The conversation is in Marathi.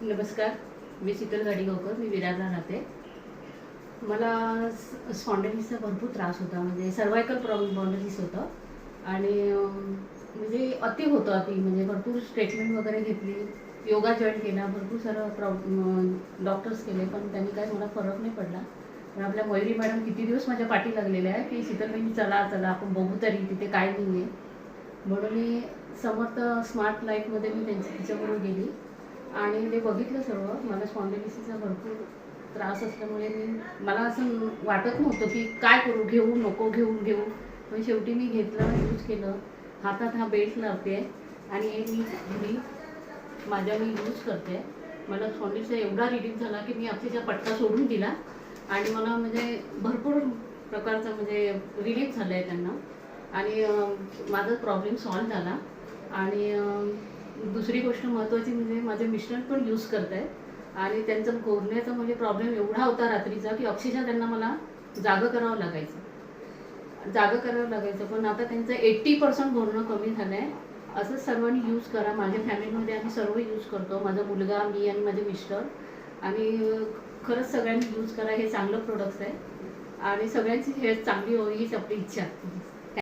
नमस्कार, मी शीतल गाडीगावकर. मी विरारला राहते. मला स्पॉन्डिलिटिसचा भरपूर त्रास होता, म्हणजे सर्वायकल स्पॉन्डिलिटिस होतं आणि म्हणजे अति होतं अति, म्हणजे भरपूर ट्रीटमेंट वगैरे घेतली, योगा जॉईन केला, भरपूर सारं डॉक्टर्स केले, पण त्यांनी काही मला फरक नाही पडला. पण आपल्या मयुरी मॅडम किती दिवस माझ्या पाठी लागलेल्या आहे की शीतलबाई चला चला आपण बघू तरी तिथे काय नाही आहे. म्हणून मी समर्थ स्मार्ट लाईफमध्ये मी तिच्याबरोबर गेली आणि ते बघितलं सर्व. मला स्पॉन्डिलिटिसचा भरपूर त्रास असल्यामुळे मला असं वाटत नव्हतं की काय करू, घेऊ नको घेऊ. पण शेवटी मी घेतलं, यूज केलं. हातात हा बेल्ट लावते आणि हे मी मी यूज करते. मला स्पॉन्डिलिटिसचा एवढा रिलीफ झाला की मी अक्षरशः पट्टा सोडून दिला आणि मला म्हणजे भरपूर प्रकारचा म्हणजे रिलीफ झाला आहे त्यांना आणि माझा प्रॉब्लेम सॉल्व झाला. आणि दुसरी गोष्ट महत्त्वाची म्हणजे माझे मिस्टर पण यूज करत आहेत आणि त्यांचा घोरण्याचा म्हणजे प्रॉब्लेम एवढा होता रात्रीचा की अक्षरशः त्यांना मला जागं करावं लागायचं. पण आता त्यांचं 80% घोरणं कमी झालं आहे. असंच सर्वांनी यूज करा. माझ्या फॅमिलीमध्ये आम्ही सर्व यूज करतो, माझा मुलगा, मी आणि माझे मिस्टर. आणि खरंच सगळ्यांनी यूज करा. हे चांगलं प्रोडक्ट्स आहे आणि सगळ्यांची हेल्थ चांगली होईल हीच आपली इच्छा.